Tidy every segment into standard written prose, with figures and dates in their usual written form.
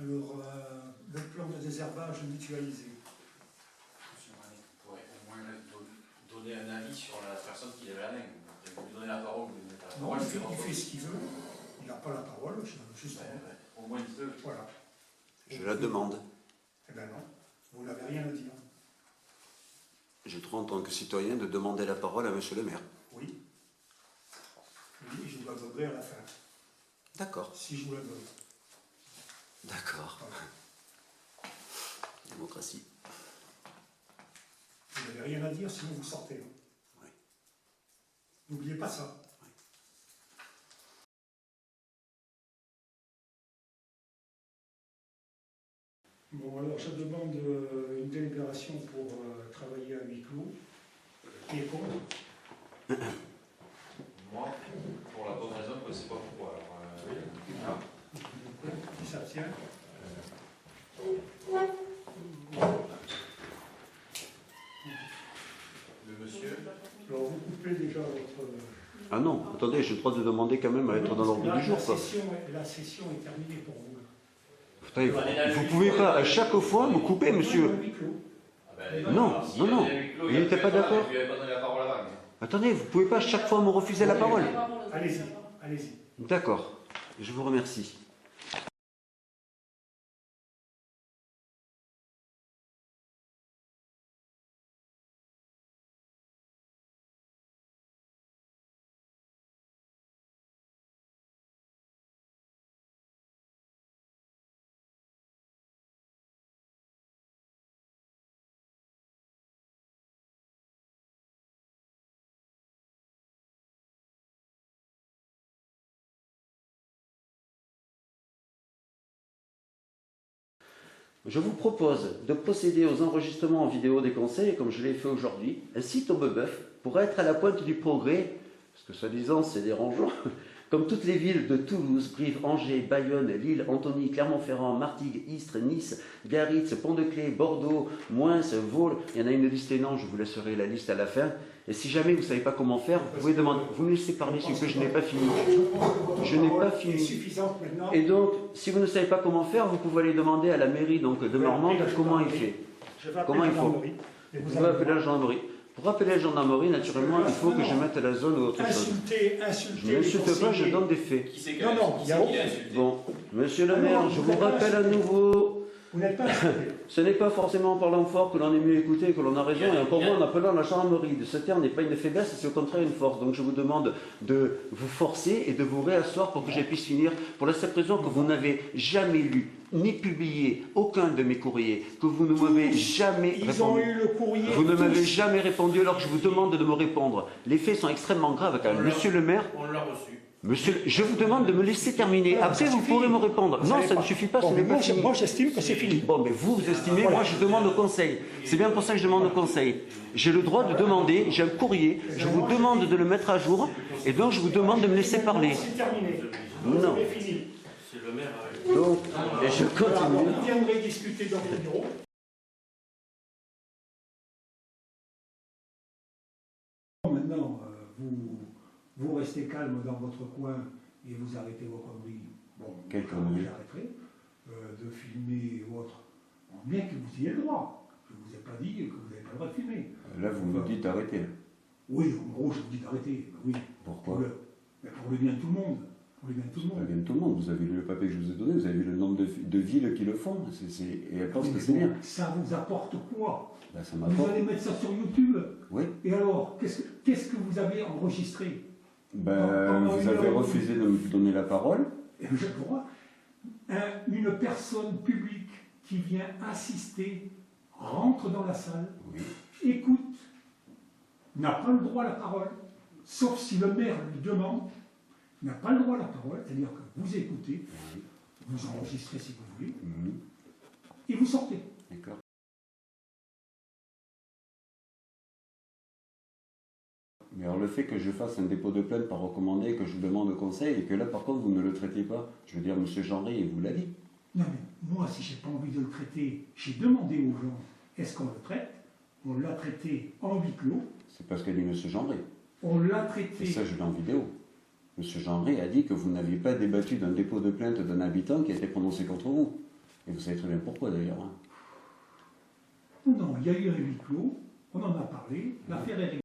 Alors, le plan de désherbage mutualisé. Monsieur Manet pourrait au moins donner un avis sur la personne qui lève la main. Vous lui donnez la parole, vous lui donnez la Non, parole. il fait ce qu'il veut. Il n'a pas la parole, justement. Au moins deux. Voilà. Je la demande. Eh bien non, vous n'avez rien à dire. J'ai le droit en tant que citoyen de demander la parole à monsieur le maire. Oui. Oui, je vous la donnerai à la fin. D'accord. Si je vous la donne. D'accord. Voilà. Démocratie. Vous n'avez rien à dire, sinon vous sortez. Oui. N'oubliez pas ça. Bon, alors je demande une délibération pour travailler à huis clos. Qui est contre? Moi, pour la bonne raison que je ne sais pas pourquoi. Alors, Qui s'abstient? le monsieur. Alors vous coupez déjà votre... Ah non, attendez, j'ai le droit de demander quand même à être dans l'ordre du jour, quoi. La session est terminée pour vous. Attendez, vous pouvez pas à chaque fois me couper, monsieur. Non, non, non. Il n'était pas d'accord. Attendez, vous pouvez pas à chaque fois me refuser la parole. Allez-y, allez-y. D'accord, je vous remercie. Je vous propose de procéder aux enregistrements en vidéo des conseils, comme je l'ai fait aujourd'hui. Un site au Bebeuf pourrait être à la pointe du progrès, parce que soi-disant c'est dérangeant, comme toutes les villes de Toulouse, Brive, Angers, Bayonne, Lille, Antony, Clermont-Ferrand, Martigues, Istres, Nice, Biarritz, Pont-de-Clé, Bordeaux, Moins, Vaule. Il y en a une liste énorme, je vous laisserai la liste à la fin. Et si jamais vous ne savez pas comment faire, vous pouvez demander. Vous me laissez parler, parce que je n'ai pas fini. Je n'ai pas fini. Et donc, si vous ne savez pas comment faire, vous pouvez aller demander à la mairie donc, de Marmande comment il fait. Comment il faut. Vous pouvez appeler la gendarmerie. Pour appeler la gendarmerie, naturellement, il faut que je mette la zone ou autre chose. Je n'insulte pas, je donne des faits. Non, non, il y a Bon, monsieur le maire, je vous rappelle à nouveau. Vous n'êtes pas insulté. Ce n'est pas forcément en parlant fort que l'on est mieux écouté et que l'on a raison. Et pour moi, en appelant la gendarmerie, de ce terme n'est pas une faiblesse, c'est au contraire une force. Donc je vous demande de vous forcer et de vous réasseoir pour que je puisse finir. Pour la simple raison que vous n'avez jamais lu ni publié aucun de mes courriers, que vous ne m'avez jamais Ils répondu. ont eu le courrier. Vous ne m'avez jamais répondu alors que je vous demande de me répondre. Les faits sont extrêmement graves quand même. Monsieur le maire. On l'a reçu. Monsieur, je vous demande de me laisser terminer. Après, vous pourrez me répondre. Non, ça ne suffit pas, ce n'est pas fini. Moi, j'estime que c'est fini. Bon, mais vous estimez, moi, je demande au conseil. C'est bien pour ça que je demande au conseil. J'ai le droit de demander, j'ai un courrier, je vous demande de le mettre à jour, et donc je vous demande de me laisser parler. C'est terminé. Non. C'est fini. C'est le maire. Donc, et je continue. Vous viendrez discuter dans le bureau. Maintenant, vous restez calme dans votre coin et vous arrêtez vos conneries. Bon, Quelle connerie? j'arrêterai de filmer ou autre. Bon, bien que vous ayez le droit. Je ne vous ai pas dit que vous n'avez pas le droit de filmer. Là, vous me dites d'arrêter. Oui, en gros, je vous dis d'arrêter. Oui. Pourquoi? Pour le bien de tout le monde. Pour le bien de tout le Ça monde. vient de tout le monde. Vous avez lu le papier que je vous ai donné, vous avez vu le nombre de villes qui le font. Et elles pensent que c'est bien. Ça vous apporte quoi? Ben, ça Vous m'apporte. allez mettre ça sur YouTube. Oui. Et alors, qu'est-ce que vous avez enregistré? Ben, vous avez refusé de me donner la parole. Et je crois, une personne publique qui vient assister, rentre dans la salle, Oui. écoute, n'a pas le droit à la parole, sauf si le maire lui demande, n'a pas le droit à la parole, c'est-à-dire que vous écoutez, Oui. vous enregistrez si vous voulez, Mhm. et vous sortez. D'accord. Mais alors le fait que je fasse un dépôt de plainte par recommandé, que je demande au conseil, et que là par contre vous ne le traitez pas, je veux dire, monsieur Genry, il vous l'a dit. Non mais moi, si j'ai pas envie de le traiter, j'ai demandé aux gens, est-ce qu'on le traite? On l'a traité en huis clos, C'est parce qu'a dit monsieur Genry. on l'a traité... Et ça, je l'ai en vidéo. Monsieur Genry a dit que vous n'aviez pas débattu d'un dépôt de plainte d'un habitant qui a été prononcé contre vous. Et vous savez très bien pourquoi d'ailleurs. Hein. Non, il y a eu un huis clos, on en a parlé, l'affaire est réglée.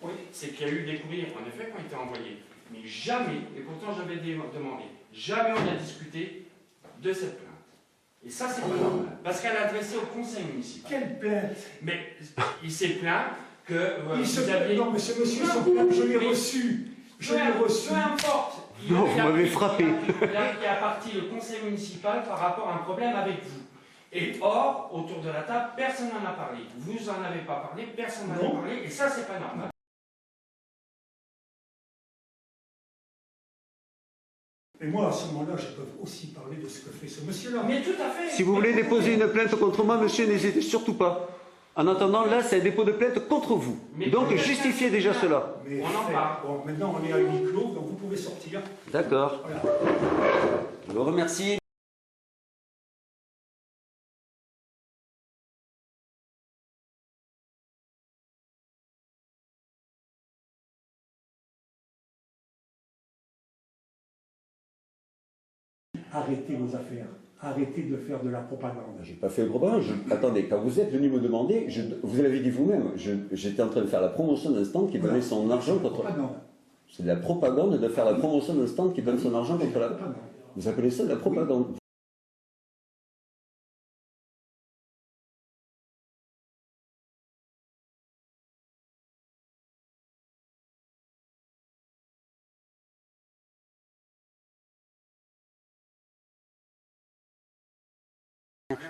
Oui, c'est qu'il y a eu des courriers, en effet, qui ont été envoyés. Mais jamais, et pourtant j'avais demandé, jamais on a discuté de cette plainte. Et ça, c'est pas normal. Parce qu'elle a adressé au conseil municipal. Quelle plainte? Mais il s'est plaint que vous aviez... Non, mais ce monsieur se plaint, je l'ai reçu. Je l'ai reçu. Peu importe. Non, vous m'avez frappé. Il a parti le conseil municipal par rapport à un problème avec vous. Et or, autour de la table, personne n'en a parlé. Vous n'en avez pas parlé, personne n'en a parlé, et ça, c'est pas normal. Et moi, à ce moment-là, je peux aussi parler de ce que fait ce monsieur-là. Mais tout à fait. Si vous voulez déposer une plainte contre moi, monsieur, n'hésitez surtout pas. En attendant, là, c'est un dépôt de plainte contre vous. Mais donc, justifiez déjà cela. Mais on en parle. Bon, maintenant, on est à huis clos, donc vous pouvez sortir. D'accord. Voilà. Je vous remercie. Arrêtez vos affaires. Arrêtez de faire de la propagande. J'ai pas fait le propagande. Attendez, quand vous êtes venu me demander, vous l'avez dit vous-même, j'étais en train de faire la promotion d'un stand qui donnait son argent contre... C'est de la propagande de faire la promotion d'un stand qui donne son argent contre la... Vous appelez ça de la propagande? Oui.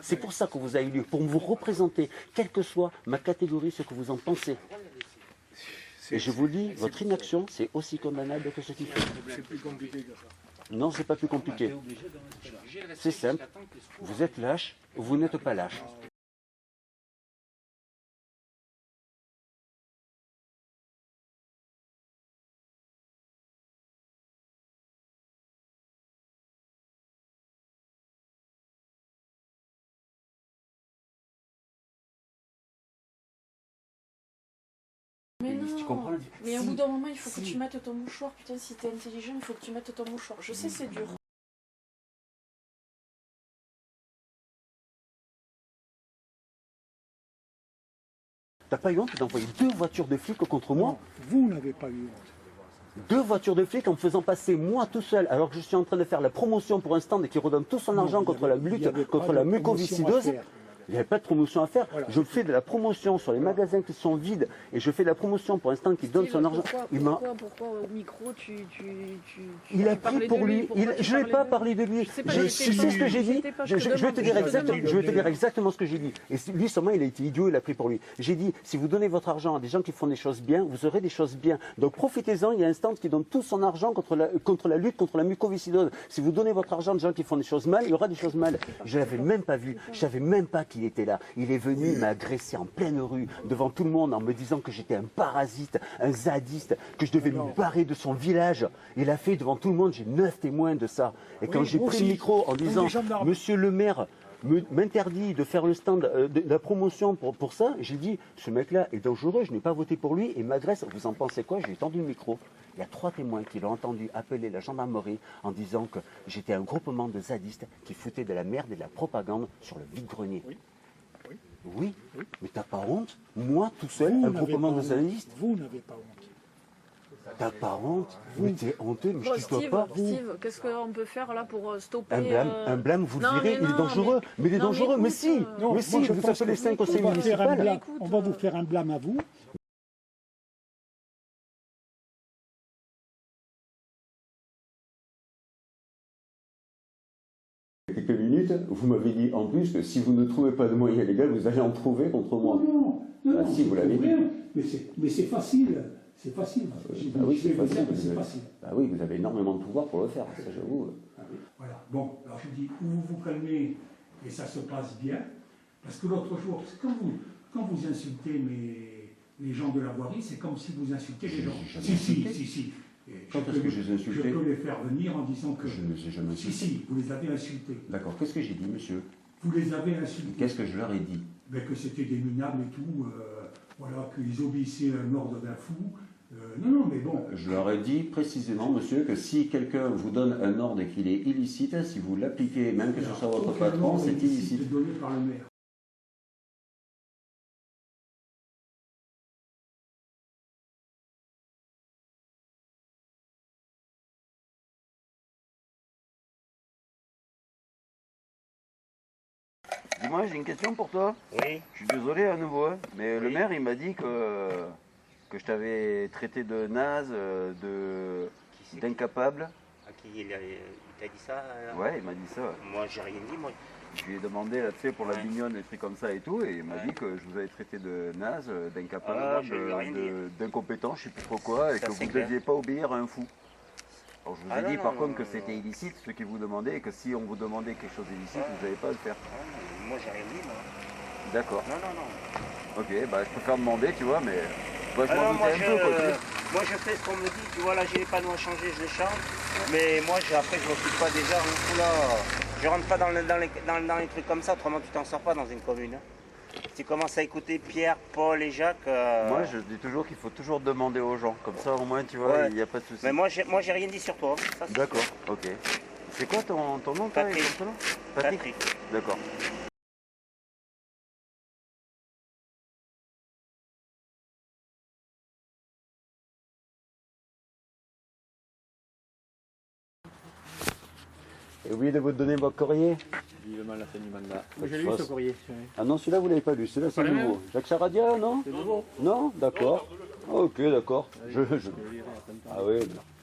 C'est pour ça que vous avez eu lieu, pour vous représenter, quelle que soit ma catégorie, ce que vous en pensez. Et je vous dis, votre inaction, c'est aussi condamnable que ce qu'il fait. C'est plus compliqué que ça. Non, c'est pas plus compliqué. C'est simple. Vous êtes lâche ou vous n'êtes pas lâche. Mais non, tu comprends? mais au bout d'un moment, il faut que tu mettes ton mouchoir. Putain, si t'es intelligent, il faut que tu mettes ton mouchoir. Je sais, c'est dur. T'as pas eu honte d'envoyer 2 voitures de flics contre moi? Non, vous n'avez pas eu honte. 2 voitures de flics en me faisant passer moi tout seul, alors que je suis en train de faire la promotion pour un stand et qui redonne tout son argent contre la lutte contre la mucoviscidose. Il n'y avait pas de promotion à faire. Voilà. Je fais de la promotion sur les magasins qui sont vides et je fais de la promotion pour un stand qui donne son argent. Pourquoi au micro il a pris pour lui. Je n'ai pas parlé de lui. Tu sais ce que j'ai dit? Je vais te dire exactement ce que j'ai dit. Et lui seulement, il a été idiot, il a pris pour lui. J'ai dit, si vous donnez votre argent à des gens qui font des choses bien, vous aurez des choses bien. Donc profitez-en, il y a un stand qui donne tout son argent contre la lutte contre la mucoviscidose. Si vous donnez votre argent à des gens qui font des choses mal, il y aura des choses mal. Je ne l'avais même pas vu. Je ne savais même pas qu'il était là. Il est venu m'agresser en pleine rue, devant tout le monde, en me disant que j'étais un parasite, un zadiste, que je devais me barrer de son village. Il a fait devant tout le monde, j'ai 9 témoins de ça. Et quand j'ai pris le micro en disant « Monsieur le maire m'interdit de faire le stand de la promotion pour ça », j'ai dit « Ce mec-là est dangereux, je n'ai pas voté pour lui et m'agresse. Vous en pensez quoi ?» J'ai tendu le micro. Il y a 3 témoins qui l'ont entendu appeler la gendarmerie en disant que j'étais un groupement de zadistes qui foutaient de la merde et de la propagande sur le vide-grenier. Oui, mais t'as pas honte? Moi, tout seul, un groupement de zadistes? Vous n'avez pas honte. T'as pas honte? Mais t'es honteux, mais je Steve, te dois pas. Steve, qu'est-ce qu'on peut faire là pour stopper Un blâme, vous le direz, il est dangereux. Mais il est dangereux, mais si! Mais si, vous appelez 5 conseils municipaux. On va vous faire un blâme à vous. Quelques minutes, vous m'avez dit en plus que si vous ne trouvez pas de moyen légal, vous allez en trouver contre moi. Non, si, vous l'avez dit. Mais c'est facile. C'est facile. Oui, c'est facile. facile. Oui, vous avez énormément de pouvoir pour le faire, ça j'avoue. Voilà. Bon, alors je dis, ou vous vous calmez et ça se passe bien, parce que l'autre jour, quand vous insultez les gens de la voirie, c'est comme si vous insultez les gens. Si. Quand est-ce que je les ai insultés? Je peux les faire venir en disant que... Je ne les ai jamais insultés. Si, vous les avez insultés. D'accord, qu'est-ce que j'ai dit, monsieur? Vous les avez insultés. Qu'est-ce que je leur ai dit? Que c'était des minables et tout, voilà, qu'ils obéissaient à l'ordre d'un fou. Non, mais bon. Je leur ai dit précisément, monsieur, que si quelqu'un vous donne un ordre et qu'il est illicite, si vous l'appliquez, même que ce soit votre Aucun patron, ordre c'est illicite illicite. donné par le maire. Dis-moi, j'ai une question pour toi. Oui, Je suis désolé à nouveau, hein, mais le Oui. maire, il m'a dit que je t'avais traité de naze, d'incapable. à qui il t'a dit ça Ouais, il m'a dit ça. Moi, j'ai rien dit, moi. Je lui ai demandé, là, tu sais, pour la Ouais. bignonne, des trucs comme ça et tout, et il m'a Ouais. dit que je vous avais traité de naze, Ah, mais moi, d'incapable, je lui ai rien dit. d'incompétent, je sais plus trop quoi, et Ça, que c'est vous ne clair. deviez pas obéir à un fou. Alors je vous Ah ai non, dit non, par non, contre non, que non, c'était non. illicite, ce qui vous demandait, et que si on vous demandait quelque chose d'illicite, Ouais. vous n'avez pas à le faire. Ah, mais moi, j'ai rien dit, moi. D'accord. Non, non, non. Ok, bah je préfère demander, tu vois, mais moi je Ah m'en non, doutais un peu, quoi, tu sais. moi, je fais ce qu'on me dit. Tu vois, là, j'ai les panneaux à changer, je les change. Mais moi, après, je m'occupe pas des arbres. Là, je rentre pas dans les trucs comme ça, autrement, tu t'en sors pas dans une commune. Hein. Si tu commences à écouter Pierre, Paul et Jacques. Moi je dis toujours qu'il faut toujours demander aux gens, comme ça au moins tu vois, Ouais. il n'y a pas de souci. Mais moi, j'ai rien dit sur toi. Ça, c'est D'accord, ok. C'est quoi ton nom, toi, Patrick. et ton prénom Patrick. D'accord. Et oublié de vous donner votre courrier. Vivement la fin du mandat. J'ai lu ce courrier. Ah non, celui-là vous l'avez pas lu, celui-là c'est pas le nouveau. Jacques Charadia, non? C'est nouveau. Non, d'accord. Ok, d'accord. Ah oui,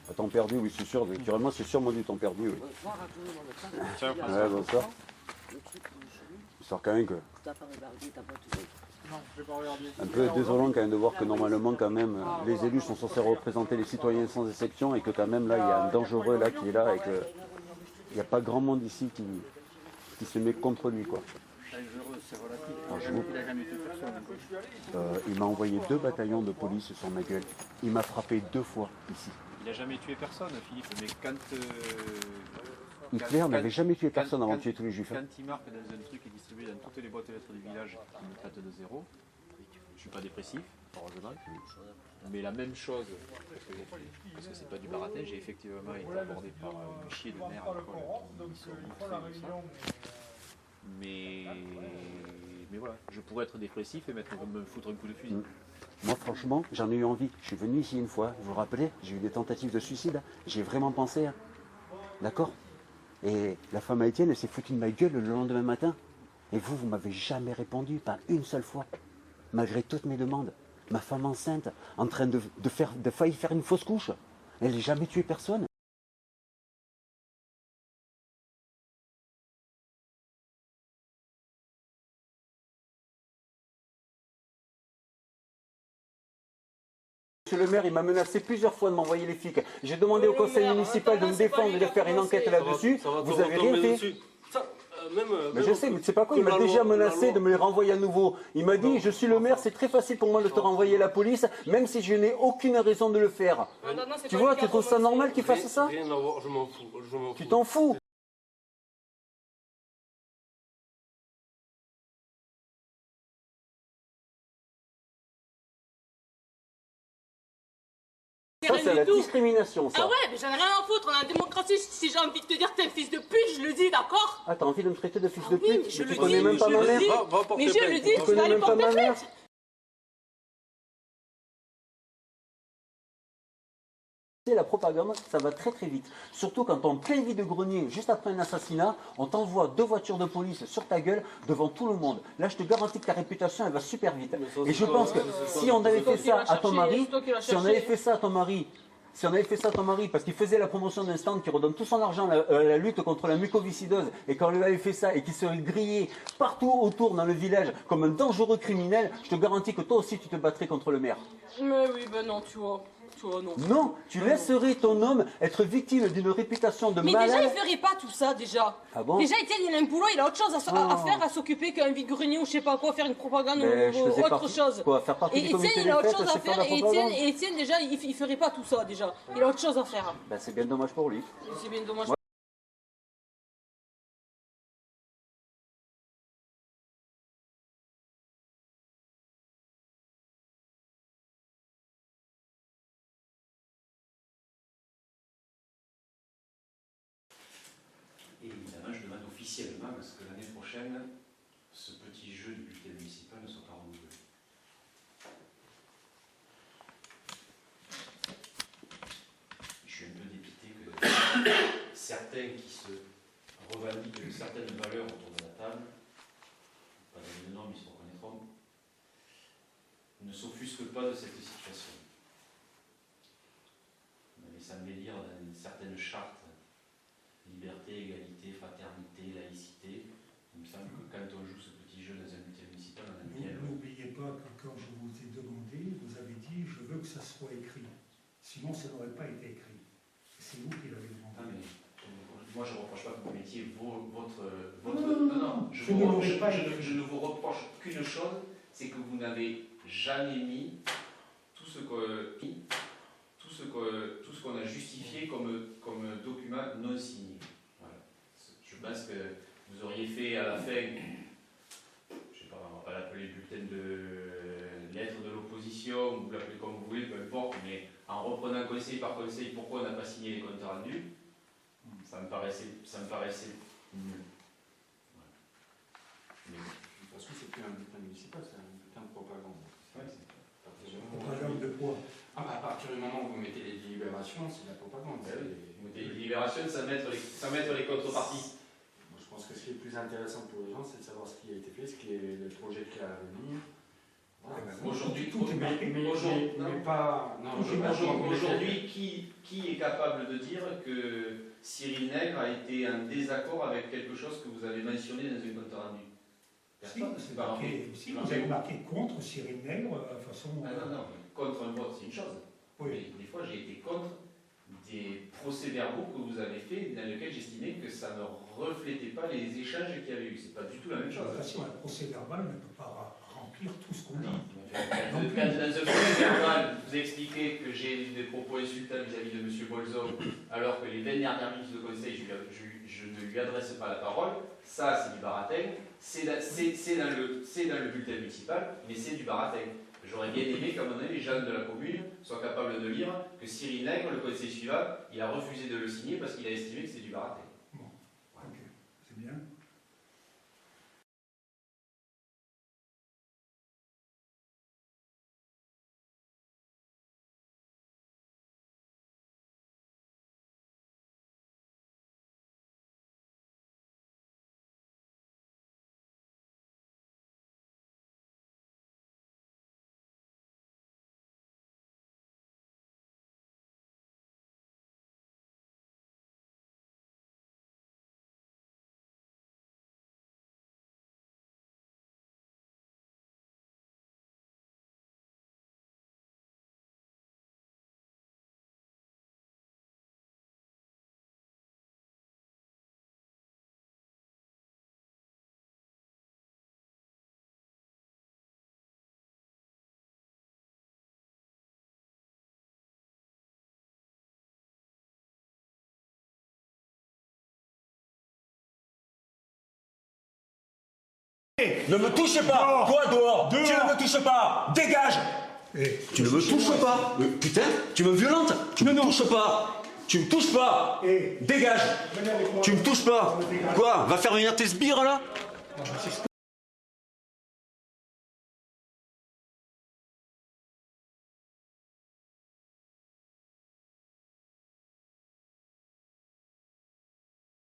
à temps perdu, oui, c'est sûr. Naturellement, c'est sûrement du temps perdu, oui. Ouais, bonsoir. Bonsoir quand même que. Un peu désolant quand même de voir que normalement quand même les élus sont censés représenter les citoyens sans exception et que quand même là il y a un dangereux là qui est là et que il n'y a pas grand monde ici qui se met contre lui quoi. Alors, il m'a envoyé 2 bataillons de police sur ma gueule. Il m'a frappé 2 fois ici. Il n'a jamais tué personne, Philippe, mais quand. Hitler n'avait jamais tué personne avant de tuer tous les juifs. Quand il marque dans un truc et distribué dans toutes les boîtes aux lettres du village, il me traite de zéro. Je suis pas dépressif, heureusement. Mais la même chose, parce que c'est pas du baratin, j'ai effectivement été abordé par une chier de merde à l'école qui sont bouffés de ça. Mais voilà, je pourrais être dépressif et me foutre un coup de fusil. Moi franchement, j'en ai eu envie. Je suis venu ici une fois, vous vous rappelez, j'ai eu des tentatives de suicide. J'ai vraiment pensé. Hein. D'accord? Et la femme à Étienne, elle s'est foutue de ma gueule le lendemain matin. Et vous m'avez jamais répondu, pas une seule fois. Malgré toutes mes demandes. Ma femme enceinte, en train de faillir faire une fausse couche. Elle n'a jamais tué personne. Monsieur le maire, il m'a menacé plusieurs fois de m'envoyer les flics. J'ai demandé au conseil municipal de me défendre et de faire une enquête là-dessus. Vous avez rien fait. Mais je sais, mais tu sais pas quoi, il m'a déjà menacé de me les renvoyer à nouveau. Il m'a dit, je suis le maire, c'est très facile pour moi de te renvoyer la police, même si je n'ai aucune raison de le faire. Tu vois, tu trouves ça normal qu'il fasse ça? Rien à voir, je m'en fous. Tu t'en fous? Ça, c'est la discrimination, ça. Ah ouais, mais j'en ai rien à foutre, on est en démocratie, si j'ai envie de te dire t'es un fils de pute, je le dis, d'accord? Ah, t'as envie de me traiter de fils de Oui, pute? je Mais le tu connais dis, même pas je ma le mère? dis. Mais je le dis, tu connais vas aller même pas porter ma mère? plainte. La propagande, ça va très très vite. Surtout quand en plein vide-grenier, juste après un assassinat, on t'envoie 2 voitures de police sur ta gueule devant tout le monde. Là, je te garantis que ta réputation, elle va super vite. Et je pense que si on avait fait ça à ton mari, si on avait fait ça à ton mari, parce qu'il faisait la promotion d'un stand qui redonne tout son argent à la lutte contre la mucoviscidose, et qu'on lui avait fait ça et qu'il serait grillé partout autour dans le village comme un dangereux criminel, je te garantis que toi aussi tu te battrais contre le maire. Mais oui, ben non, tu vois. Non. Non, tu laisserais ton homme être victime d'une réputation de Mais malade. déjà, il ferait pas tout ça, déjà. Ah bon? Déjà, Étienne, il a un boulot, il a autre chose à faire, à s'occuper qu'un vide-grenier ou je sais pas quoi, faire une propagande Mais je ou faisais autre partie- chose. quoi, faire partie Et du comité Étienne, des il a autre fêtes, chose à c'est faire faire, la et propagande. Étienne, déjà, il ferait pas tout ça, déjà. Il a autre chose à faire. Ben, c'est bien dommage pour lui. C'est bien dommage. officiellement à ce que l'année prochaine, ce petit jeu du bulletin municipal ne soit pas renouvelé. Je suis un peu dépité que certains qui se revendiquent de certaines valeurs autour de la table, pas donner de nom, ils se reconnaîtront, ne s'offusquent pas de cette situation. Mais ça me met lire dans une certaine charte, liberté, égalité, fraternité, laïcité. Il me semble que quand on joue ce petit jeu dans un bulletin municipal, on a bien. N'oubliez pas que quand je vous ai demandé, vous avez dit je veux que ça soit écrit. Sinon, ça n'aurait pas été écrit. C'est vous qui l'avez demandé. Ah, mais moi, je ne reproche pas que vous mettiez votre. Non, je ne vous reproche qu'une chose, c'est que vous n'avez jamais mis tout ce qu'on a justifié comme document non signé. Voilà. Je pense que vous auriez fait à la fin, je ne sais pas, on ne va pas l'appeler bulletin de lettre de l'opposition, ou vous l'appelez comme vous voulez, peu importe, mais en reprenant conseil par conseil pourquoi on n'a pas signé les comptes rendus, ça me paraissait mieux. Voilà. Mais, De toute façon, c'est plus un bulletin municipal, c'est un bulletin de propagande. ouais, Propagande de quoi? À partir du moment où vous mettez les délibérations, c'est de la propagande. vous mettez les délibérations sans mettre les contreparties. Moi, je pense que ce qui est le plus intéressant pour les gens, c'est de savoir ce qui a été fait, ce qui est le projet qui est à venir. Voilà. Aujourd'hui, tout est marqué. Aujourd'hui, qui est capable de dire que Cyril Nègre a été en désaccord avec quelque chose que vous avez mentionné dans une compte rendu? Personne. Si, vous avez marqué contre Cyril Nègre, de façon. Non, contre un vote, c'est une chose. Oui. Mais des fois, j'ai été contre des procès-verbaux que vous avez faits dans lesquels j'estimais que ça ne reflétait pas les échanges qu'il y avait eu. C'est pas du tout la même chose. De toute façon, un procès-verbal ne peut pas remplir tout ce qu'on dit. Quand dans un procès-verbal, vous expliquez que j'ai des propos insultants vis-à-vis de M. Bolzon, alors que les 20 dernières minutes de conseil, je ne lui adresse pas la parole, ça, c'est du baratin. C'est dans le bulletin municipal, mais c'est du baratin. J'aurais bien aimé qu'à un moment donné, les gens de la commune soient capables de lire que Cyril Nègre, le conseil suivant, il a refusé de le signer parce qu'il a estimé que c'était du baratin. Bon, ok, c'est bien. Ne me touche pas! Toi dehors! Tu ne me touches pas! Dégage! Tu ne me touches pas! Putain, tu me violentes! Tu me touches pas! Tu me touches pas! Dégage! Tu me touches pas! Quoi? Va faire venir tes sbires là?